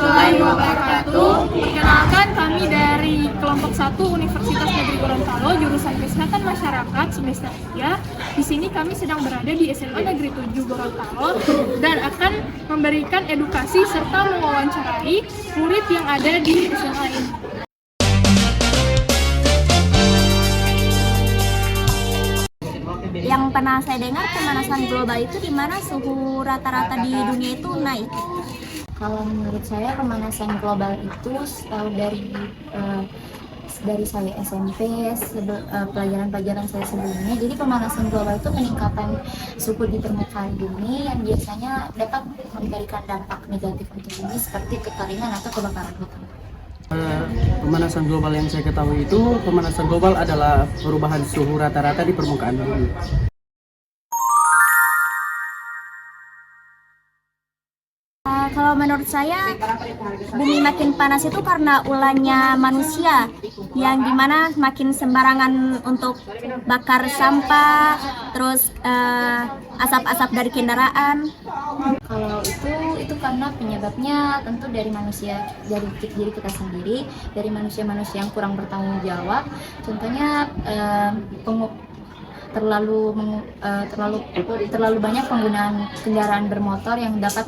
warahmatullahi wabarakatuh. Perkenalkan, kami dari kelompok 1 Universitas Negeri Gorontalo, jurusan Kesehatan Masyarakat semester 3. Di sini kami sedang berada di SMA Negeri 7 Gorontalo dan akan memberikan edukasi serta mewawancarai murid yang ada di SMA ini. Yang pernah saya dengar, pemanasan global itu di mana suhu rata-rata di dunia itu naik. Kalau menurut saya pemanasan global itu setahu dari saya SMP, pelajaran-pelajaran saya sebelumnya. Jadi pemanasan global itu peningkatan suhu di permukaan bumi yang biasanya dapat memberikan dampak negatif untuk bumi seperti kekeringan atau kebakaran hutan. Pemanasan global yang saya ketahui itu, pemanasan global adalah perubahan suhu rata-rata di permukaan bumi. Kalau menurut saya, bumi makin panas itu karena ulahnya manusia, yang dimana makin sembarangan untuk bakar sampah, terus asap-asap dari kendaraan. Kalau itu karena penyebabnya tentu dari manusia, dari diri kita sendiri, dari manusia-manusia yang kurang bertanggung jawab. Contohnya terlalu banyak penggunaan kendaraan bermotor yang dapat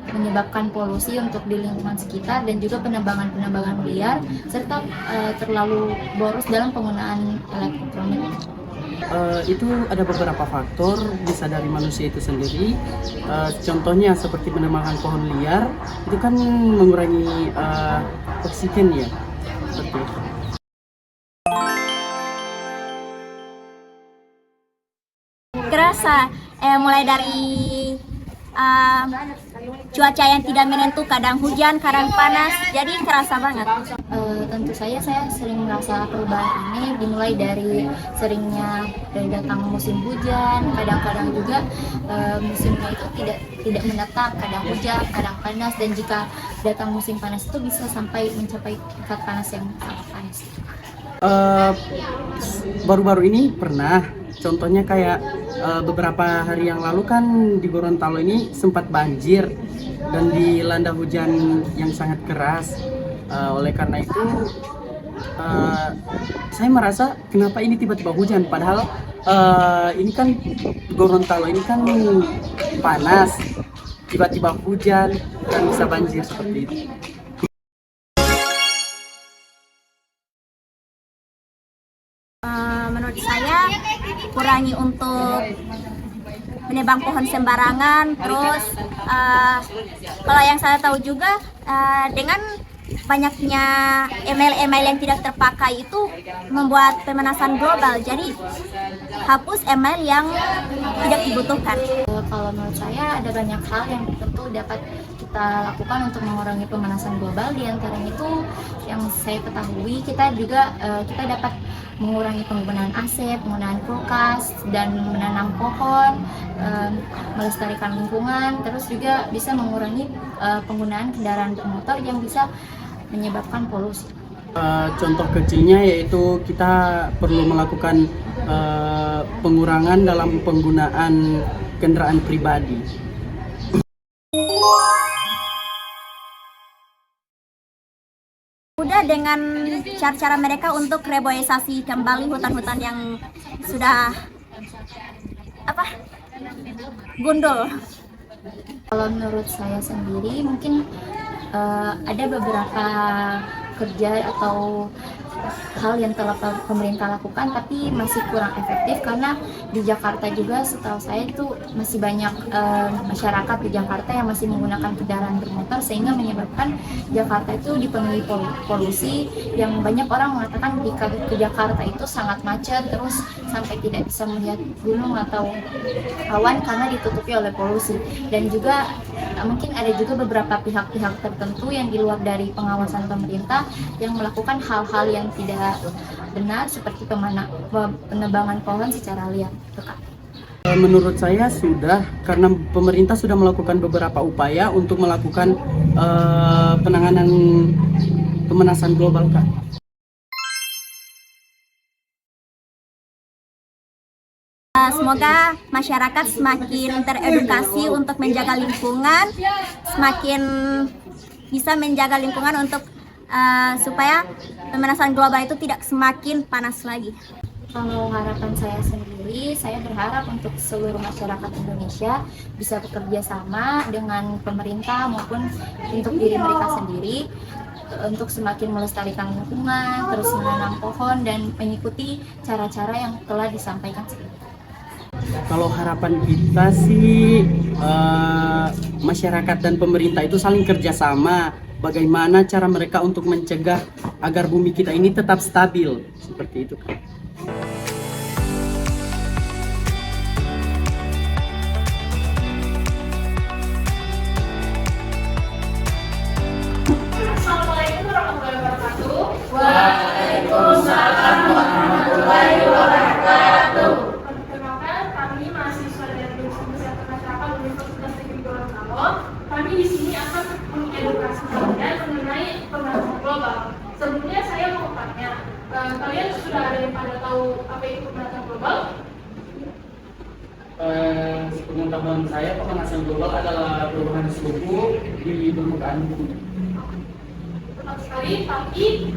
menyebabkan polusi untuk di lingkungan sekitar, dan juga penebangan liar, serta terlalu boros dalam penggunaan elektronik. Itu ada beberapa faktor, bisa dari manusia itu sendiri. Contohnya seperti penebangan pohon liar, itu kan mengurangi oksigen ya, seperti itu. Kerasa mulai dari cuaca yang tidak menentu, kadang hujan, kadang panas, jadi kerasa banget. Tentu saja saya sering merasa perubahan ini dimulai dari seringnya datang musim hujan, kadang-kadang juga musimnya itu tidak menetap, kadang hujan, kadang panas, dan jika datang musim panas itu bisa sampai mencapai tingkat panas yang sangat panas. Baru-baru ini pernah, contohnya kayak beberapa hari yang lalu kan di Gorontalo ini sempat banjir dan dilanda hujan yang sangat keras. Oleh karena itu saya merasa kenapa ini tiba-tiba hujan, padahal ini kan Gorontalo ini kan panas, tiba-tiba hujan dan bisa banjir seperti itu. Menurut saya, kurangi untuk menebang pohon sembarangan. Terus kalau yang saya tahu juga, dengan banyaknya email-email yang tidak terpakai itu membuat pemanasan global. Jadi hapus email yang tidak dibutuhkan. Kalau menurut saya ada banyak hal yang tentu dapat kita lakukan untuk mengurangi pemanasan global. Di antaranya itu yang saya ketahui, kita dapat mengurangi penggunaan AC, penggunaan kulkas, dan menanam pohon, melestarikan lingkungan. Terus juga bisa mengurangi penggunaan kendaraan bermotor yang bisa menyebabkan polusi. Contoh kecilnya yaitu kita perlu melakukan pengurangan dalam penggunaan kendaraan pribadi. Udah dengan cara-cara mereka untuk reboisasi kembali hutan-hutan yang sudah gundul. Kalau menurut saya sendiri mungkin ada beberapa kerja atau hal yang telah pemerintah lakukan tapi masih kurang efektif, karena di Jakarta juga setahu saya itu masih banyak masyarakat di Jakarta yang masih menggunakan kendaraan bermotor, sehingga menyebabkan Jakarta itu dipenuhi polusi, yang banyak orang mengatakan jika ke Jakarta itu sangat macet, terus sampai tidak bisa melihat gunung atau awan karena ditutupi oleh polusi. Dan juga mungkin ada juga beberapa pihak-pihak tertentu yang di luar dari pengawasan pemerintah yang melakukan hal-hal yang tidak benar, seperti penebangan pohon secara liar. Menurut saya sudah, karena pemerintah sudah melakukan beberapa upaya untuk melakukan penanganan pemanasan global, Kak. Semoga masyarakat semakin teredukasi untuk menjaga lingkungan, semakin bisa menjaga lingkungan untuk supaya pemanasan global itu tidak semakin panas lagi. Kalau harapan saya sendiri, saya berharap untuk seluruh masyarakat Indonesia bisa bekerja sama dengan pemerintah maupun untuk diri mereka sendiri untuk semakin melestarikan lingkungan, terus menanam pohon dan mengikuti cara-cara yang telah disampaikan sebelumnya. Kalau harapan kita sih masyarakat dan pemerintah itu saling kerjasama. Bagaimana cara mereka untuk mencegah agar bumi kita ini tetap stabil seperti itu kan? Assalamualaikum warahmatullahi wabarakatuh. Waalaikumsalam warahmatullahi wabarakatuh. Perkenalkan, kami mahasiswa dari Jurusan Kesehatan Masyarakat Universitas Negeri Gorontalo. Kami di sini akan mengedukasi kalian mengenai pemanasan global. Sebelumnya saya mau bertanya, kalian sudah ada yang pada tahu apa itu pemanasan global? Pengetahuan saya, pemanasan global adalah perubahan suhu di permukaan bumi. Tepat sekali, tapi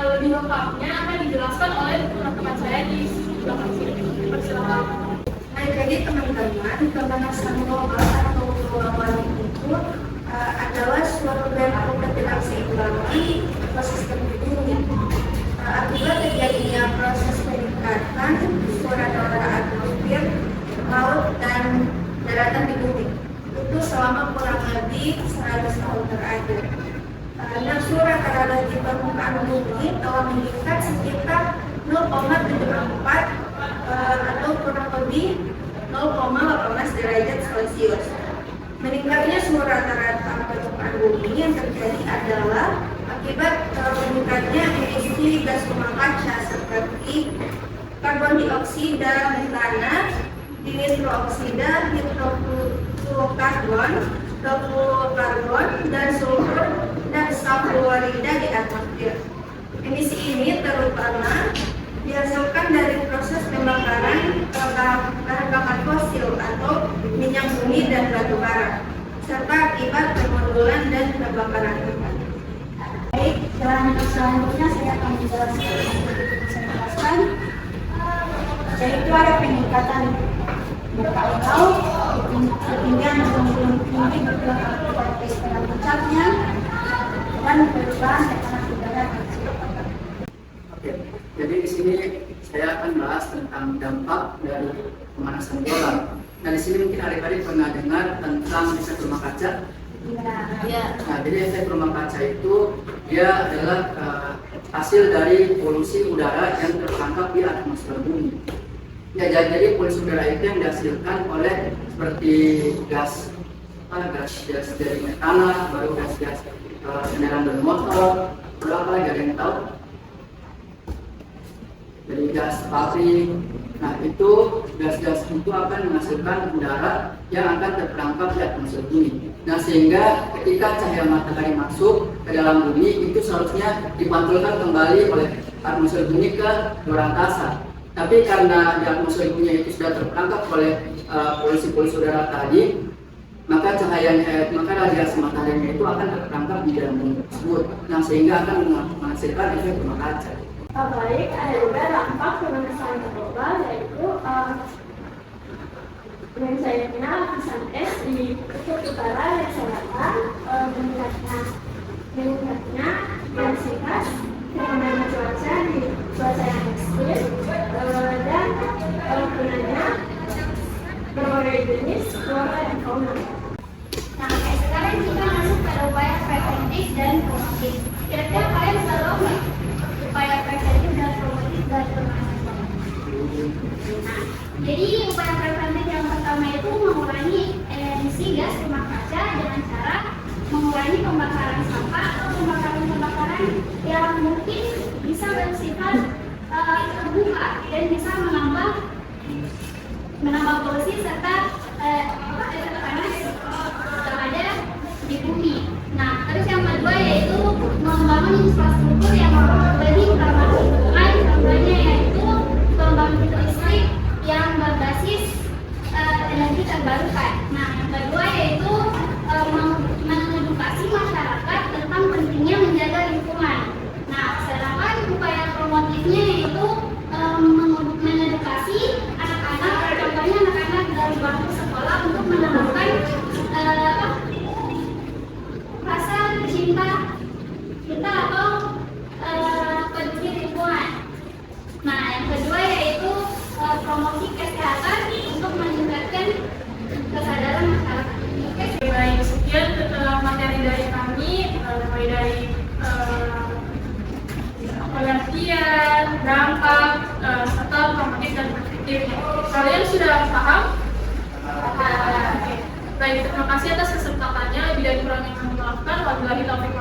lebih lengkapnya akan dijelaskan oleh teman-teman saya di belakang sini. Persilakan. Nah, jadi teman-teman, pemanasan global atau global warming itu adalah suatu fenomena ketidakseimbangan ekosistem di bumi. Akibat terjadinya proses peningkatan suhu rata-rata atmosfer, laut, dan daratan di bumi itu selama kurang lebih 100 tahun terakhir. Suhu rata-rata di permukaan bumi telah meningkat sekitar 0,74 atau kurang lebih 0,18 derajat Celcius. Meningkatnya suhu rata-rata permukaan bumi yang terjadi adalah akibat meningkatnya emisi gas rumah kaca seperti karbon dioksida, metana, nitrooksida, hidrofluorokarbon, fluorokarbon, dan sulfur dan sulfurida di atmosfer. Emisi ini terutama dihasilkan dari proses pembakaran bahan bakar fosil atau minyak bumi dan batu bara, serta akibat pemodulan dan pembakaran hutan. Baik, selanjutnya saya akan menjelaskan seperti saya jelaskan. Yaitu ada peningkatan muka laut, ketinggian gunung tinggi beberapa istilah puncaknya, dan perubahan tekanan udara. Oke, jadi di sini saya akan bahas tentang dampak dari pemanasan global. Nah, di sini mungkin adik-adik pernah dengar tentang efek rumah kaca. Nah, jadi efek rumah kaca itu dia adalah hasil dari polusi udara yang terperangkap di atmosfer bumi. Ya, jadi polusi udara itu yang dihasilkan oleh seperti gas dari metana, baru gas kendaraan bermotor, berapa lagi ada yang tahu? Dari gas pabrik. Nah, itu gas-gas itu akan menghasilkan udara yang akan terperangkap di atmosfer bumi. Nah, sehingga ketika cahaya matahari masuk ke dalam bumi itu seharusnya dipantulkan kembali oleh atmosfer bumi ke luar angkasa. Tapi karena di atmosfer bumi itu sudah terperangkap oleh polusi-polusi udara tadi, maka maka radiasi matahari itu akan terperangkap di dalam bumi tersebut. Nah, sehingga akan menghasilkan efek rumah kaca. Baik, ada juga dampak pemanasan global, yaitu yang saya kenal lapisan es di kutub utara dan selatan, meningkatnya intensitas fenomena cuaca di cuaca yang ekstrim, dan gunanya berbagai jenis flora dan fauna. Nah, sekarang kita masuk pada upaya preventif dan promotif. Kira-kira kalian sudah tahu nggak upaya preventif dan promotif dari pemanasan global? Nah, jadi upaya preventif yang pertama itu mengurangi emisi gas rumah kaca dengan cara mengurangi pembakaran sampah atau pembakaran yang mungkin bisa bersifat terbuka dan bisa menambah polusi serta efek panas yang ada di bumi. Nah, terus yang kedua yaitu membangun infrastruktur yang lebih ramah lingkungan, contohnya yaitu pembangkit listrik yang berbasis energi terbarukan. Nah, yang kedua yaitu mengedukasi masyarakat lingkungan. Nah, sedangkan upaya promotifnya yaitu mengedukasi anak-anak, contohnya anak-anak dari bangku sekolah untuk menanamkan rasa cinta atau peduli lingkungan. Nah, yang kedua yaitu promosi kesehatan untuk meningkatkan kesadaran masyarakat. Baik, sekian materi dari kami, mulai dari pengertian, dampak, serta promotif dan positif. Kalian sudah paham? Baik, terima kasih atas kesempatannya. Lebih dari kurangnya kami maafkan. Wabillahi taufiq